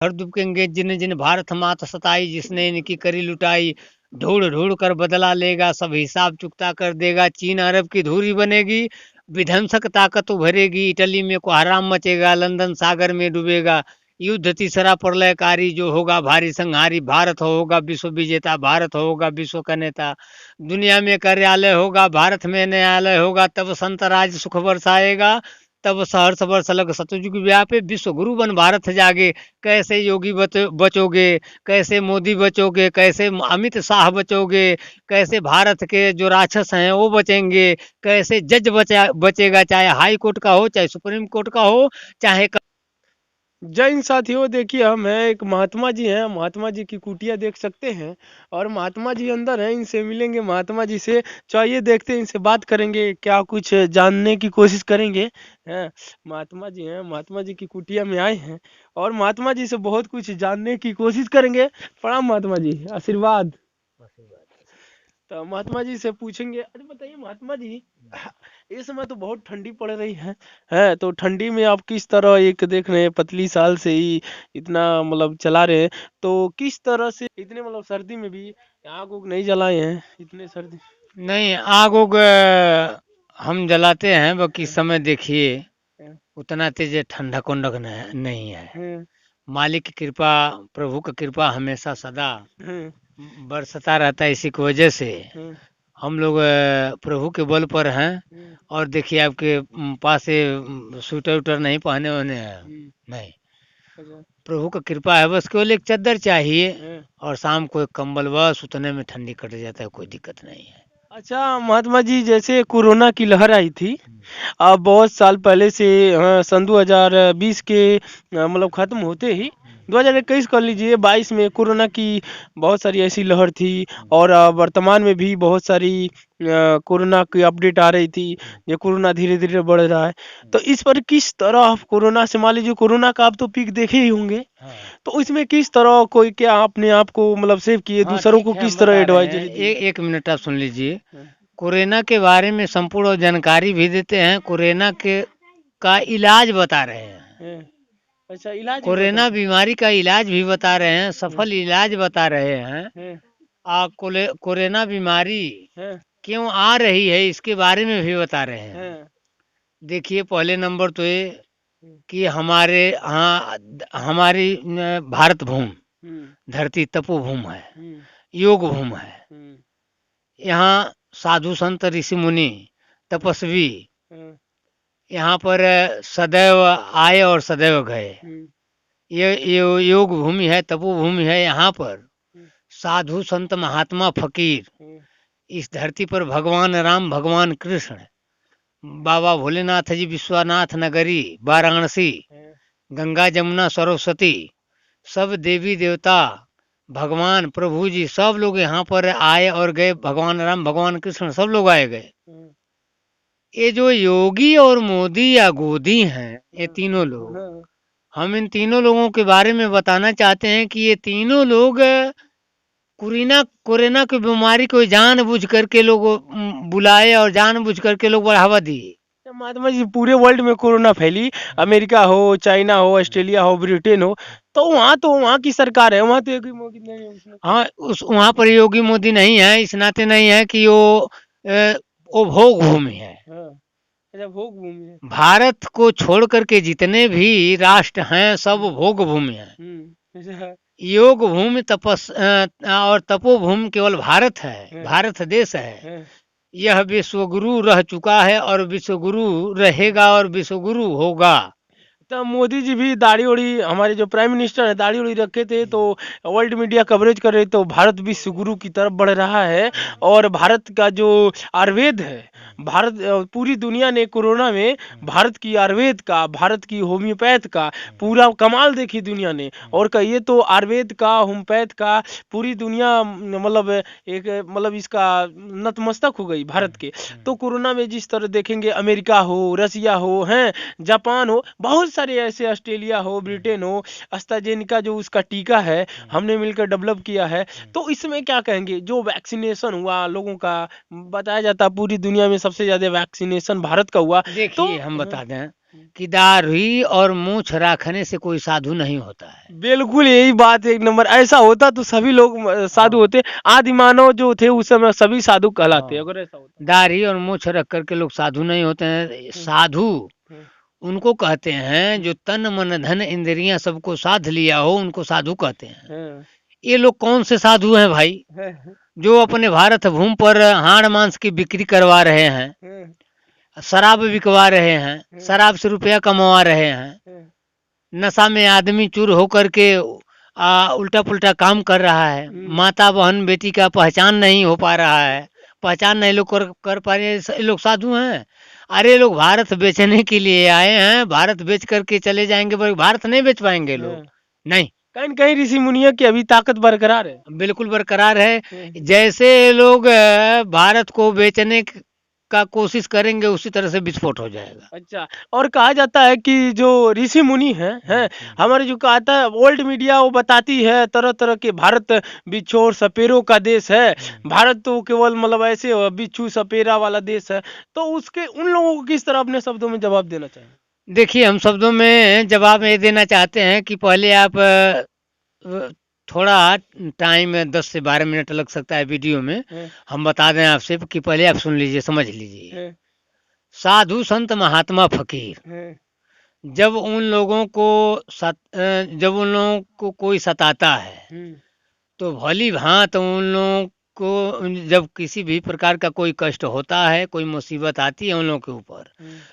हर दुबकेंगे जिन जिन भारत मात सताई, जिसने इनकी करी लुटाई। ढूंढ ढूंढ कर बदला लेगा, सब हिसाब चुकता कर देगा। चीन अरब की धूरी बनेगी, विध्वंसक ताकत उभरेगी। इटली में कोहराम मचेगा, लंदन सागर में डूबेगा। युद्ध तीसरा प्रलयकारी, जो होगा भारी संहारी। भारत होगा विश्व विजेता, भारत होगा विश्व का नेता। दुनिया में कार्यालय होगा, भारत में न्यायालय होगा। तब संत राज सुख बरसाएगा, तब सहर्ष वर्ष लग सतयुग व्यापे। विश्व गुरु बन भारत जागे। कैसे योगी बचोगे, कैसे मोदी बचोगे, कैसे अमित शाह बचोगे, कैसे भारत के जो राक्षस हैं वो बचेंगे, कैसे जज बचेगा, चाहे हाई कोर्ट का हो, चाहे सुप्रीम कोर्ट का हो, चाहे जय हिंद साथियों, देखिए हम हैं एक महात्मा जी हैं, महात्मा जी की कुटिया देख सकते हैं और महात्मा जी अंदर हैं, इनसे मिलेंगे महात्मा जी से। चाहिए देखते हैं, इनसे बात करेंगे, क्या कुछ जानने की कोशिश करेंगे। हैं महात्मा जी हैं, महात्मा जी की कुटिया में आए हैं और महात्मा जी से बहुत कुछ जानने की कोशिश करेंगे। प्रणाम महात्मा जी, आशीर्वाद। तो महात्मा जी से पूछेंगे, अरे बताइए महात्मा जी, इस समय तो बहुत ठंडी पड़ रही है तो ठंडी में आप किस तरह, एक देख रहे हैं पतली साल से ही इतना मतलब चला रहे हैं, तो किस तरह से इतने मतलब सर्दी में भी आग उग नहीं जलाए हैं इतने सर्दी। नहीं आग उग हम जलाते हैं, बाकी इस समय देखिए हैं, उतना तेज ठंडा कुंडक नहीं है। हैं, मालिक की कृपा, प्रभु की कृपा हमेशा सदा हैं, बरसता रहता है। इसी की वजह से हैं, हम लोग प्रभु के बल पर हैं। हैं, और देखिए आपके पास से स्वेटर उटर नहीं पहने होने हैं। हैं, नहीं, अच्छा, प्रभु का कृपा है, बस केवल एक चादर चाहिए हैं। और शाम को एक कंबल, बस उतने में ठंडी कट जाता है, कोई दिक्कत नहीं है। अच्छा महात्मा जी, जैसे कोरोना की लहर आई थी अब बहुत साल पहले से, सन 2020 के मतलब खत्म होते ही 2021 कर लीजिए, 22 में कोरोना की बहुत सारी ऐसी लहर थी और वर्तमान में भी बहुत सारी कोरोना की अपडेट आ रही थी। ये कोरोना धीरे धीरे बढ़ रहा है, तो इस पर किस तरह आप कोरोना से, मान लीजिए कोरोना का आप तो पीक देखे ही होंगे, हाँ तो इसमें किस तरह कोई, क्या आपने आपको मतलब सेव किए, हाँ दूसरों ठीक को है, हम किस तरह बता रहे हैं। एडवाइजरी दिए। एक मिनट आप सुन लीजिए। हाँ, कोरोना के बारे में संपूर्ण जानकारी भी देते हैं, कोरोना के का इलाज बता रहे हैं। हाँ, अच्छा इलाज भी बता। कोरोना बीमारी का इलाज भी बता रहे हैं, हाँ, सफल इलाज बता रहे हैं। हाँ, कोरोना बीमारी हाँ, क्यों आ रही है इसके बारे में भी बता रहे हैं। हाँ, देखिए पहले नंबर तो ये हम्म, कि हमारे यहाँ हमारी भारत भूमि, हम्म, धरती तपोभूमि है, हम्म, योग भूमि है। हम्म, यहाँ साधु संत ऋषि मुनि तपस्वी हाँ, यहाँ पर सदैव आए और सदैव गए। हम्म, ये योग भूमि है, तपोभूमि है। यहाँ पर हम्म, साधु संत महात्मा फकीर, हम्म, इस धरती पर भगवान राम, भगवान कृष्ण, बाबा भोलेनाथ जी, विश्वनाथ नगरी वाराणसी, हाँ, गंगा जमुना सरस्वती, सब देवी देवता, भगवान प्रभु जी, सब लोग यहाँ पर आए और गए। भगवान राम, भगवान कृष्ण, सब लोग आए गए। हाँ, ये जो योगी और मोदी या गोदी हैं, ये हाँ, तीनों लोग, हाँ, हम इन तीनों लोगों के बारे में बताना चाहते हैं कि ये तीनों लोग कोरोना कोरोना की बीमारी को जानबूझ करके लोग बुलाए और जानबूझ करके लोग बढ़ावा दिए। तो महात्मा जी, पूरे वर्ल्ड में कोरोना फैली, अमेरिका हो, चाइना हो, ऑस्ट्रेलिया हो, ब्रिटेन हो, तो वहाँ की सरकार है, वहाँ तो एक भी मौके नहीं है उसने कुछ। हाँ, उस वहाँ पर योगी मोदी नहीं है, इस नाते नहीं है कि वो भोग भूमि है। हाँ, अच्छा भोग भूमि है। भारत को छोड़ करके जितने भी राष्ट्र हैं सब भोग भूमि हैं। अच्छा, योग भूमि और तपोभूमि केवल भारत है, हाँ, भारत देश है। हाँ, यह विश्वगुरु रह चुका है और विश्वगुरु रहेगा और विश्वगुरु होगा। तो मोदी जी भी दाढ़ी उड़ी, हमारे जो प्राइम मिनिस्टर है दाढ़ी उड़ी रखे थे, तो वर्ल्ड मीडिया कवरेज कर रहे, तो भारत विश्व गुरु की तरफ बढ़ रहा है। और भारत का जो आयुर्वेद है, भारत पूरी दुनिया ने कोरोना में भारत की आयुर्वेद का, भारत की होम्योपैथ का पूरा कमाल देखी दुनिया ने। और कहिए तो आयुर्वेद का, होम्योपैथ का पूरी दुनिया मतलब एक मतलब इसका नतमस्तक हो गई भारत के। तो कोरोना में जिस तरह देखेंगे, अमेरिका हो, रसिया हो, हैं जापान हो, बहुत सारे ऐसे, ऑस्ट्रेलिया हो, ब्रिटेन हो, एस्ट्राजेनेका जो उसका टीका है हमने मिलकर डेवलप किया है। तो इसमें क्या कहेंगे, जो वैक्सीनेशन हुआ लोगों का, बताया जाता है पूरी दुनिया में सबसे ज्यादा वैक्सीनेशन भारत का हुआ। तो देखिए हम बता दें कि दाढ़ी और मूछ रखने से कोई साधु नहीं होता है। बिल्कुल यही बात है, एक नंबर। ऐसा होता तो सभी लोग साधु हाँ होते, आदि मानव जो थे उस समय सभी साधु कहलाते, हाँ, अगर ऐसा होता। दाढ़ी और मूछ रख करके लोग साधु नहीं होते हैं। साधु हम्म, उनको कहते हैं जो तन मन धन इंद्रियां सबको साध लिया हो, उनको साधु कहते हैं। हम्म, ये लोग कौन से साधु हैं भाई, हम्म, जो अपने भारत भूमि पर हाड़ मांस की बिक्री करवा रहे हैं, हम्म, शराब बिकवा रहे हैं, शराब से रुपया कमवा रहे हैं, हम्म, नशा में आदमी चूर होकर के उल्टा पुल्टा काम कर रहा है, माता बहन बेटी का पहचान नहीं हो पा रहा है, पहचान नहीं लोग कर पा रहे हैं, ये लोग साधु हैं। अरे लोग भारत बेचने के लिए आए हैं, भारत बेच करके चले जाएंगे, पर भारत नहीं बेच पाएंगे लोग, नहीं। कहीं न कहीं ऋषि मुनियों की अभी ताकत बरकरार है। बिल्कुल बरकरार है। हम्म। जैसे लोग भारत को बेचने का कोशिश करेंगे, उसी तरह से विस्फोट हो जाएगा। अच्छा, और कहा जाता है कि जो ऋषि मुनि हैं हमारे, जो कहता है ओल्ड मीडिया वो बताती है तरह तरह के, भारत बिच्छू और सपेरों का देश है, भारत तो केवल मतलब ऐसे बिच्छू सपेरा वाला देश है। तो उसके उन लोगों को किस तरह अपने शब्दों में जवाब देना चाहिए? देखिए हम शब्दों में जवाब ये देना चाहते हैं कि पहले आप अ, थोड़ा टाइम 10 से 12 मिनट लग सकता है वीडियो में, हम बता दें आपसे कि पहले आप सुन लीजिए, समझ लीजिए। साधु संत महात्मा फकीर, जब उन लोगों को कोई सताता है, तो भली भांत उन लोगों को, जब किसी भी प्रकार का कोई कष्ट होता है, कोई मुसीबत आती है उन लोगों के ऊपर,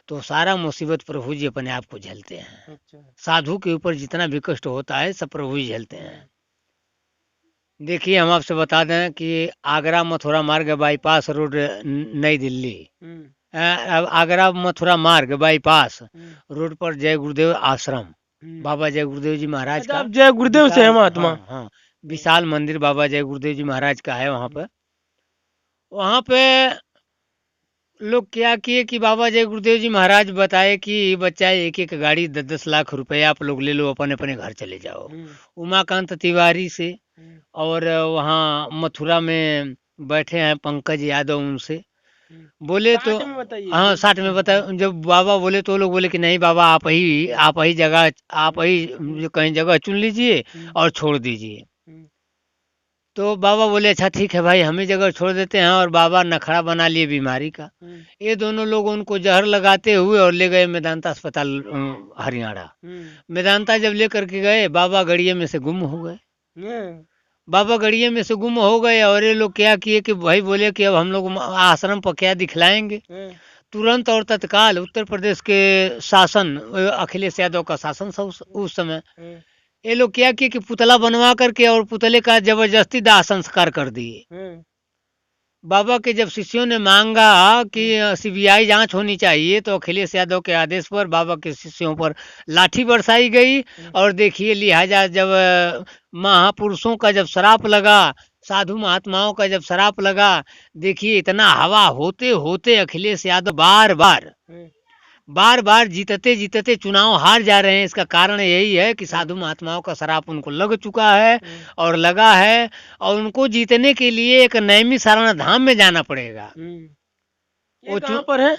तो सारा मुसीबत प्रभु जी अपने आप को झेलते हैं। अच्छा। साधु के ऊपर जितना भी कष्ट होता है सब प्रभु ही झेलते हैं। देखिए हम आपसे बता दें कि आगरा मथुरा मार्ग बाईपास रोड, नई दिल्ली, अब आगरा मथुरा मार्ग बाईपास रोड पर जय गुरुदेव आश्रम, बाबा जय गुरुदेव जी महाराज अच्छा, का आप जय गुरुदेव से हैं विशाल, महात्मा? हाँ हाँ, विशाल मंदिर बाबा जय गुरुदेव जी महाराज का है। वहाँ पे लोग क्या किए कि बाबा जय गुरुदेव जी महाराज बताए कि बच्चा एक एक गाड़ी 10-10 लाख रुपए आप लोग ले लो, अपने अपने घर चले जाओ, उमाकांत तिवारी से। और वहाँ मथुरा में बैठे हैं पंकज यादव, उनसे बोले तो, 60 में बताइए। हाँ 60 में बताया। जब बाबा बोले तो लोग बोले कि नहीं बाबा, आप ही जगह, आप ही जो कहीं जगह चुन लीजिए और छोड़ दीजिए। तो बाबा बोले अच्छा ठीक है भाई, हम ही जगह छोड़ देते हैं, और बाबा नखड़ा बना लिए बीमारी का। ये दोनों लोग उनको जहर लगाते हुए और ले गए मेदांता अस्पताल, हरियाणा। मेदांता जब लेकर के गए, बाबा गड़िए में से गुम हो गए। बाबा गड़िए में से गुम हो गए, और ये लोग क्या किए कि भाई बोले कि अब हम लोग आश्रम पर क्या दिखलाएंगे। तुरंत और तत्काल उत्तर प्रदेश के शासन, अखिलेश यादव का शासन था उस समय, ये लोग क्या किए कि पुतला बनवा करके और पुतले का जबरदस्ती दाह संस्कार कर दिए। बाबा के जब शिष्यों ने मांगा कि सीबीआई जांच होनी चाहिए, तो अखिलेश यादव के आदेश पर बाबा के शिष्यों पर लाठी बरसाई गई। और देखिए, लिहाजा जब महापुरुषों का जब श्राप लगा, साधु महात्माओं का जब श्राप लगा, देखिए इतना हवा होते होते अखिलेश यादव बार बार जीतते जीतते चुनाव हार जा रहे हैं। इसका कारण यही है कि साधु महात्माओं का श्राप उनको लग चुका है और लगा है, और उनको जीतने के लिए एक नैमी सारण धाम में जाना पड़ेगा। वो कहाँ पर है?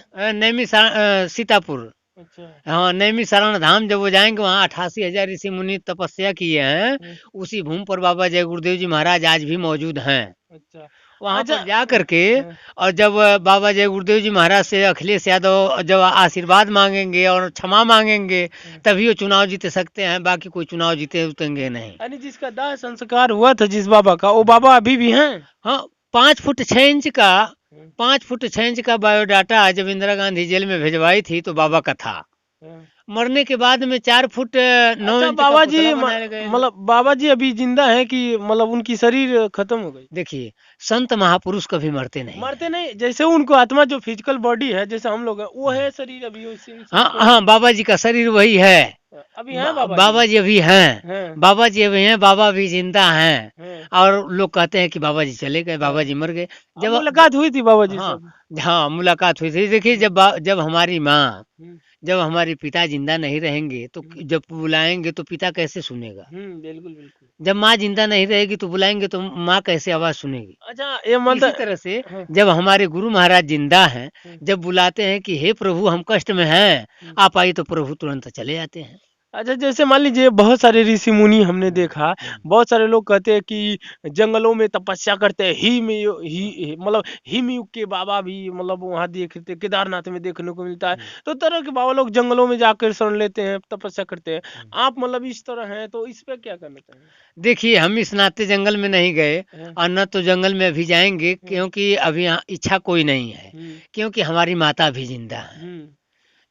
सीतापुर। अच्छा। हाँ, नैमी सारण धाम जब वो जाएंगे, वहाँ 88,000 ऋषि मुनि तपस्या किए हैं। उसी भूमि पर बाबा जय गुरुदेव जी महाराज आज भी मौजूद हैं। अच्छा। वहाँ पर जा करके, और जब बाबा जय गुरुदेव जी महाराज से अखिलेश यादव जब आशीर्वाद मांगेंगे और क्षमा मांगेंगे, तभी वो चुनाव जीत सकते हैं, बाकी कोई चुनाव जीते उतेंगे नहीं। यानी जिसका दाह संस्कार हुआ था जिस बाबा का, वो बाबा अभी भी हैं? हाँ, 5 फुट 6 इंच का 5 फुट 6 इंच का बायोडाटा जब इंदिरा गांधी जेल में भिजवाई थी तो बाबा का था। मरने के बाद में 4 फुट 9 अच्छा, इंच बाबा का जी पुतला बनाया गया। मतलब बाबा जी अभी जिंदा है कि मतलब उनकी शरीर खत्म हो गई? देखिए, संत महापुरुष कभी मरते नहीं। मरते नहीं, जैसे उनको आत्मा जो फिजिकल बॉडी है, जैसे हम लोग है, वो है शरीर अभी उसी। हाँ हाँ, बाबा जी का शरीर वही है। अभी है बाबा जी अभी हैं। बाबा जी अभी हैं, बाबा भी जिंदा हैं। और लोग कहते हैं कि बाबा जी चले गए, बाबा जी मर गए। जब मुलाकात हुई थी बाबा जी से? हाँ, मुलाकात हुई थी। देखिए, जब हमारी माँ जब हमारे पिता जिंदा नहीं रहेंगे तो जब बुलाएंगे तो पिता कैसे सुनेगा? बिल्कुल बिल्कुल। जब माँ जिंदा नहीं रहेगी तो बुलाएंगे तो माँ कैसे आवाज सुनेगी? अच्छा, ये इसी मतलब तरह से हाँ, जब हमारे गुरु महाराज जिंदा हैं, हाँ, जब बुलाते हैं कि हे प्रभु हम कष्ट में हैं, हाँ। आप आइए, तो प्रभु तुरंत चले जाते हैं। अच्छा, जैसे मान लीजिए बहुत सारे ऋषि मुनि हमने देखा, बहुत सारे लोग कहते हैं कि जंगलों में तपस्या करते हैं, मतलब हिम युग के बाबा भी मतलब वहाँ देखते, केदारनाथ में देखने को मिलता है। तो तरह के बाबा लोग जंगलों में जाकर शरण लेते हैं, तपस्या करते हैं। आप मतलब इस तरह हैं, तो इस पे क्या करना चाहेंगे? देखिए, हम इस नाते जंगल में नहीं गए हाँ, और न तो जंगल में अभी जाएंगे, हाँ, क्योंकि अभी यहाँ इच्छा कोई नहीं है, हम्म, क्योंकि हमारी माता भी जिंदा है। हम्म,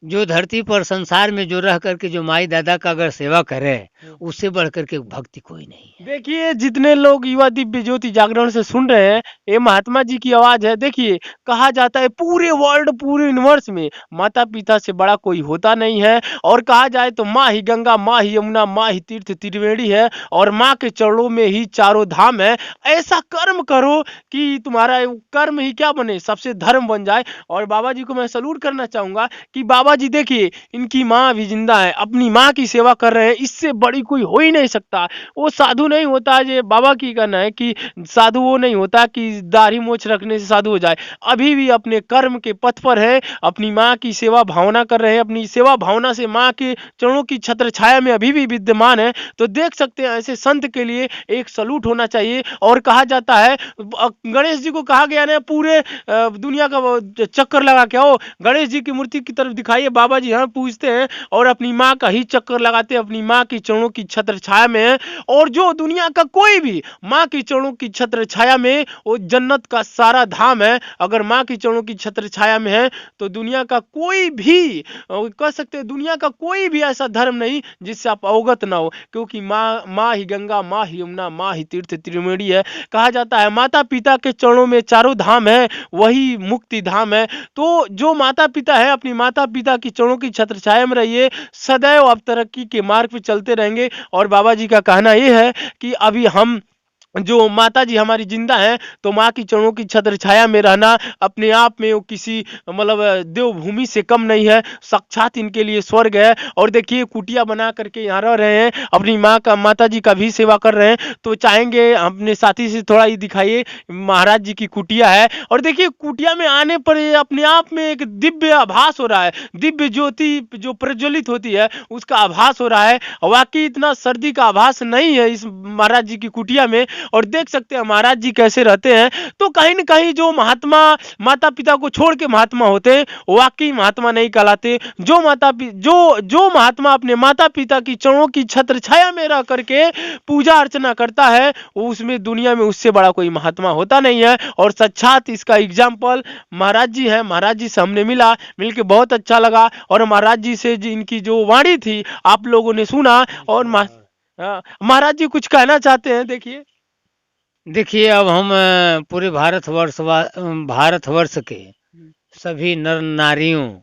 जो धरती पर संसार में जो रह करके जो माई दादा का अगर सेवा करे, हम्म। उससे बढ़ करके भक्ति कोई नहीं है। देखिए, जितने लोग युवा दिव्य ज्योति जागरण से सुन रहे हैं, ये महात्मा जी की आवाज है। देखिए, कहा जाता है पूरे वर्ल्ड, पूरे यूनिवर्स में माता पिता से बड़ा कोई होता नहीं है। और कहा जाए तो माँ ही गंगा, माँ ही यमुना, माँ ही तीर्थ त्रिवेणी है, और माँ के चरणों में ही चारों धाम है। ऐसा कर्म करो कि तुम्हारा कर्म ही क्या बने, सबसे धर्म बन जाए। और बाबा जी को मैं सलूट करना चाहूंगा कि बाबा जी देखिए, इनकी माँ भी जिंदा है, अपनी माँ की सेवा कर रहे हैं, इससे बड़ी कोई हो ही नहीं सकता। वो साधु नहीं होता, ये बाबा की कहना है कि साधु वो नहीं होता कि दाढ़ी मूछ रखने से साधु हो जाए। अभी भी अपने कर्म के पथ पर है, अपनी माँ की सेवा भावना कर रहे हैं, अपनी सेवा भावना से माँ के चरणों की छत्र छाया में अभी भी विद्यमान है। तो देख सकते हैं, ऐसे संत के लिए एक सलूट होना चाहिए। और कहा जाता है, गणेश जी को कहा गया ना, पूरे दुनिया का वो चक्कर लगा के आओ, गणेश जी की मूर्ति की तरफ दिखाइए, बाबा जी यहाँ पूछते हैं और अपनी माँ का ही चक्कर लगाते हैं, अपनी माँ की चरणों की छत्र छाया में है। और जो दुनिया का कोई भी माँ की चरणों की छत्र छाया में, वो जन्नत का सारा धाम है। अगर माँ की चरणों की छत्र छाया में है तो दुनिया का कोई भी, कह सकते हैं दुनिया का कोई भी ऐसा धर्म नहीं जिससे आप अवगत ना हो, क्योंकि माँ ही गंगा, माँ ही यमुना, माँ ही तीर्थ त्रिवेणी है। कहा जाता है माता पिता के चरणों में चारों धाम है, वही मुक्ति धाम है। तो जो माता पिता है, अपनी माता पिता की चरणों की छत्र छाया में रहिए, सदैव आप तरक्की के मार्ग पे चलते रहेंगे। और बाबा जी का कहना यह है कि अभी हम, जो माता जी हमारी जिंदा हैं, तो माँ की चरणों की छत्र छाया में रहना अपने आप में वो किसी मतलब देवभूमि से कम नहीं है, साक्षात इनके लिए स्वर्ग है। और देखिए, कुटिया बना करके यहाँ रह रहे हैं, अपनी माँ का, माता जी का भी सेवा कर रहे हैं। तो चाहेंगे अपने साथी से थोड़ा ही दिखाइए, महाराज जी की कुटिया है। और देखिए, कुटिया में आने पर ये अपने आप में एक दिव्य आभास हो रहा है, दिव्य ज्योति जो प्रज्वलित होती है उसका आभास हो रहा है। वाकई इतना सर्दी का आभास नहीं है इस महाराज जी की कुटिया में। और देख सकते हैं महाराज जी कैसे रहते हैं। तो कहीं न कहीं जो महात्मा माता पिता को छोड़ के महात्मा होते हैं, वाकई महात्मा नहीं कहलाते। जो महात्मा अपने माता पिता की चरणों की छत्र छाया में रह करके पूजा अर्चना करता है, वो उसमें दुनिया में उससे बड़ा कोई महात्मा होता नहीं है। और साक्षात इसका एग्जाम्पल महाराज जी है। महाराज जी से हमने मिलके बहुत अच्छा लगा। और महाराज जी से इनकी जो वाणी थी आप लोगों ने सुना। और महाराज जी कुछ कहना चाहते हैं, देखिए। देखिए, अब हम पूरे भारतवर्ष के सभी नर नारियों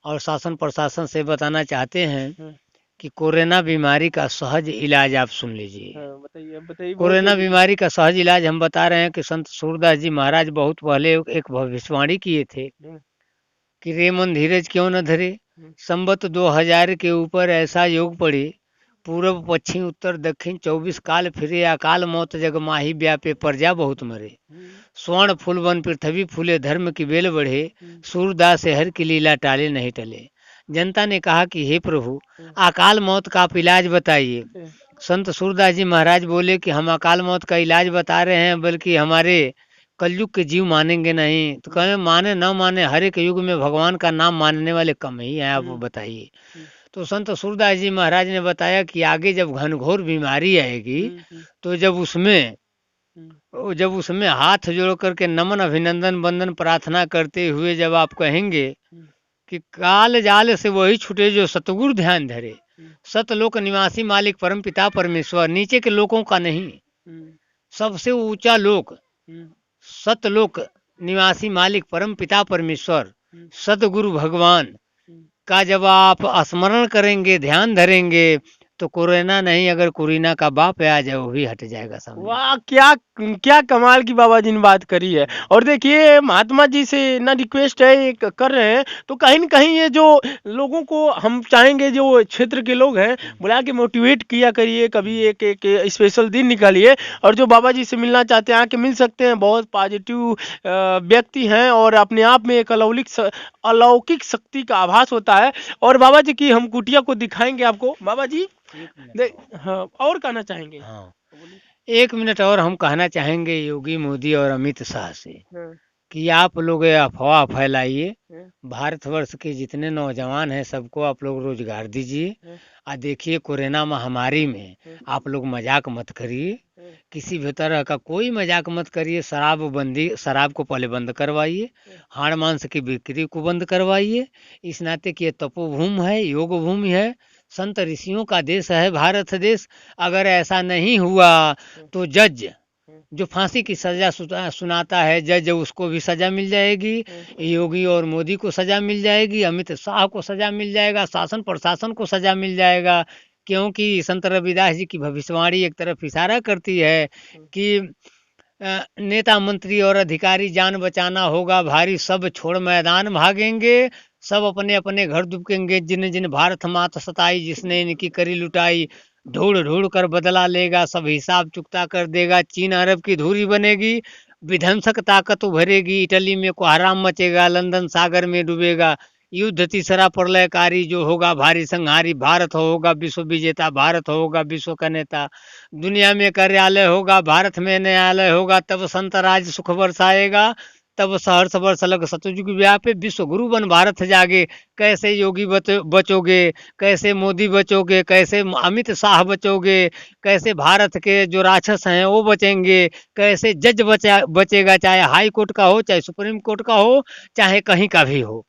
और शासन प्रशासन से बताना चाहते हैं कि कोरोना बीमारी का सहज इलाज आप सुन लीजिए। बताइए बताइए, कोरोना बीमारी का सहज इलाज हम बता रहे हैं कि संत सूरदास जी महाराज बहुत पहले एक भविष्यवाणी किए थे कि रे मन धीरज क्यों न धरे, संबत 2000 के ऊपर ऐसा योग पड़े, पूरब पश्चिम उत्तर दक्षिण 24 काल फिरे, अकाल मौत जग माही व्यापे, प्रजा बहुत मरे, स्वर्ण फूल वन पृथ्वी फूले, धर्म की बेल बढ़े, सूरदास से हर की लीला टाले नहीं टले। जनता ने कहा कि हे प्रभु, अकाल मौत का आप इलाज बताइए। संत सूरदास जी महाराज बोले कि हम अकाल मौत का इलाज बता रहे हैं, बल्कि हमारे कलयुग के जीव मानेंगे नहीं। तो कहें माने न माने, हर एक युग में भगवान का नाम मानने वाले कम ही हैं, आप बताइए। तो संत सूरदास जी महाराज ने बताया कि आगे जब घनघोर बीमारी आएगी, तो जब उसमें हाथ जोड़ करके नमन अभिनंदन वंदन प्रार्थना करते हुए जब आप कहेंगे कि काल जाल से वही छूटे जो सतगुरु ध्यान धरे, सतलोक निवासी मालिक परम पिता परमेश्वर, नीचे के लोगों का नहीं, सबसे ऊंचा लोक सतलोक निवासी मालिक परम पिता परमेश्वर सतगुरु भगवान का जब आप स्मरण करेंगे, ध्यान धरेंगे, तो कोरोना नहीं, अगर कोरिना का बाप आ जाए वो भी हट जाएगा समझ। वाह, क्या क्या कमाल की बाबा जी ने बात करी है। और देखिए महात्मा जी से ना रिक्वेस्ट है, ये कर रहे हैं, तो कहीं न कहीं ये जो लोगों को हम चाहेंगे, जो क्षेत्र के लोग हैं, बुला के मोटिवेट किया करिए, कभी एक एक स्पेशल दिन निकालिए और जो बाबा जी से मिलना चाहते हैं आके मिल सकते हैं। बहुत पॉजिटिव व्यक्ति हैं और अपने आप में एक अलौकिक शक्ति का आभास होता है। और बाबा जी की हम कुटिया को दिखाएंगे आपको। बाबा जी देख, हाँ, और कहना चाहेंगे? हाँ, 1 मिनट और हम कहना चाहेंगे योगी मोदी और अमित शाह से हाँ, कि आप लोग ये अफवाह फैलाइए, हाँ, भारतवर्ष के जितने नौजवान हैं सबको आप लोग रोजगार दीजिए। हाँ, और देखिए कोरोना महामारी में हाँ, आप लोग मजाक मत करिए, हाँ, किसी भी तरह का कोई मजाक मत करिए। शराब को पहले बंद करवाइए, हाड़ मांस की बिक्री को बंद करवाइए। इस नाते कि ये तपोभूमि है, योग भूमि है, संत ऋषियों का देश है भारत देश। अगर ऐसा नहीं हुआ तो जज जो फांसी की सजा सुनाता है, जज उसको भी सजा मिल जाएगी, योगी और मोदी को सजा मिल जाएगी, अमित शाह को सजा मिल जाएगा, शासन प्रशासन को सजा मिल जाएगा। क्योंकि संत रविदास जी की भविष्यवाणी एक तरफ इशारा करती है कि नेता मंत्री और अधिकारी जान बचाना होगा भारी, सब छोड़ मैदान भागेंगे, सब अपने अपने घर दुबकेंगे। जिन जिन भारत माता सताई, जिसने इनकी करी लुटाई, ढूंढ ढूंढ कर बदला लेगा, सब हिसाब चुकता कर देगा। चीन अरब की धूरी बनेगी, विध्वंसक ताकत उभरेगी, इटली में कोहराम मचेगा, लंदन सागर में डूबेगा। युद्ध तीसरा प्रलयकारी जो होगा भारी संहारी, भारत होगा विश्व विजेता, भारत होगा विश्व का नेता। दुनिया में कार्यालय होगा, भारत में न्यायालय होगा, तब संत राज सुख बरसाएगा, तब सहर्ष वर्ष लग सतयुग व्यापे, विश्व गुरु बन भारत जागे। कैसे योगी बचोगे, कैसे मोदी बचोगे, कैसे अमित शाह बचोगे, कैसे भारत के जो राक्षस हैं वो बचेंगे, कैसे जज बचेगा, चाहे हाई कोर्ट का हो, चाहे सुप्रीम कोर्ट का हो, चाहे कहीं का भी हो।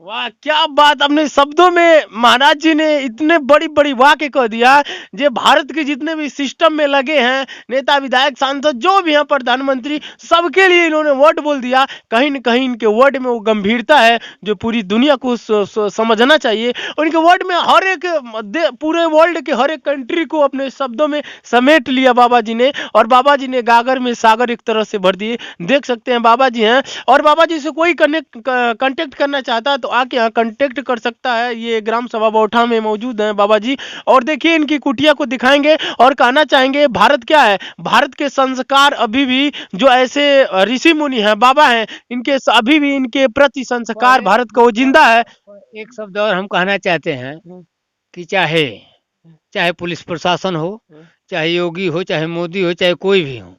वाह, क्या बात अपने शब्दों में महाराज जी ने इतने बड़ी बड़ी वाक्य कह दिया। जे भारत के जितने भी सिस्टम में लगे हैं, नेता विधायक सांसद जो भी हैं, प्रधानमंत्री, सबके लिए इन्होंने वर्ड बोल दिया। कहीं न कहीं इनके वर्ड में वो गंभीरता है जो पूरी दुनिया को समझना चाहिए। और इनके वर्ड में हर एक पूरे वर्ल्ड के हर एक कंट्री को अपने शब्दों में समेट लिया बाबा जी ने। और बाबा जी ने गागर में सागर एक तरह से भर दिए। देख सकते हैं बाबा जी हैं। और बाबा जी से कोई कांटेक्ट करना चाहता है तो आके यहाँ कांटेक्ट कर सकता है। ये ग्राम सभा बौठा में मौजूद हैं बाबा जी। और देखिए इनकी कुटिया को दिखाएंगे और कहना चाहेंगे भारत क्या है, भारत के संस्कार अभी भी जो ऐसे ऋषि मुनि हैं, बाबा हैं, इनके अभी भी इनके प्रति संस्कार भारत का वो जिंदा है। एक शब्द और हम कहना चाहते हैं कि चाहे चाहे पुलिस प्रशासन हो, चाहे योगी हो, चाहे मोदी हो, चाहे कोई भी हो,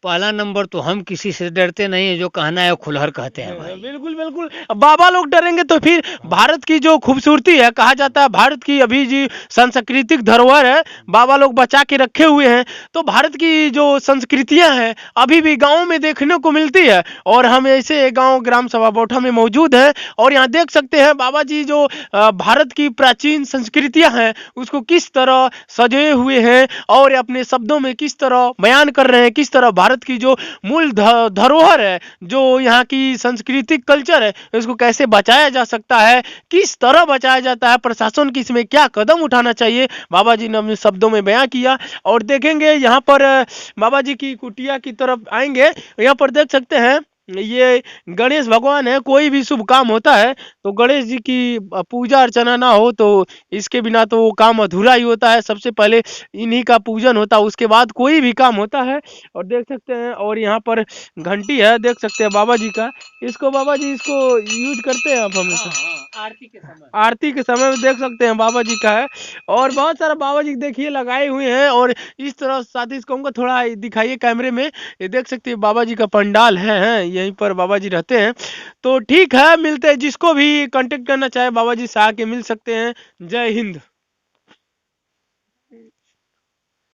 पहला नंबर तो हम किसी से डरते नहीं है, जो कहना है खुलहर कहते हैं भाई। बिल्कुल बिल्कुल। अब बाबा लोग डरेंगे तो फिर भारत की जो खूबसूरती है, कहा जाता है भारत की अभी जी सांस्कृतिक धरोहर है, बाबा लोग बचा के रखे हुए हैं। तो भारत की जो संस्कृतियां हैं अभी भी गाँव में देखने को मिलती है। और हम ऐसे गाँव ग्राम सभा बौठा में मौजूद हैं और यहाँ देख सकते हैं बाबा जी जो भारत की प्राचीन संस्कृतियां हैं उसको किस तरह सजे हुए हैं और अपने शब्दों में किस तरह बयान कर रहे हैं, किस तरह भारत की जो मूल धरोहर है, जो यहाँ की सांस्कृतिक कल्चर है, इसको कैसे बचाया जा सकता है, किस तरह बचाया जाता है, प्रशासन की इसमें क्या कदम उठाना चाहिए, बाबा जी ने अपने शब्दों में बयां किया। और देखेंगे यहाँ पर बाबा जी की कुटिया की तरफ आएंगे, यहाँ पर देख सकते हैं ये गणेश भगवान है। कोई भी शुभ काम होता है तो गणेश जी की पूजा अर्चना ना हो तो इसके बिना तो वो काम अधूरा ही होता है। सबसे पहले इन्हीं का पूजन होता है, उसके बाद कोई भी काम होता है। और देख सकते हैं और यहाँ पर घंटी है, देख सकते हैं बाबा जी का। इसको बाबा जी इसको यूज करते हैं आप हमेशा आरती के समय में, देख सकते हैं बाबा जी का है। और बहुत सारा बाबा जी देखिए लगाए हुए हैं। और इस तरह साथ ही कहूँगा थोड़ा दिखाइए कैमरे में, ये देख सकते हैं बाबा जी का पंडाल है, यहीं पर बाबा जी रहते हैं। तो ठीक है, मिलते हैं, जिसको भी कांटेक्ट करना चाहे बाबा जी से आके मिल सकते हैं। जय हिंद।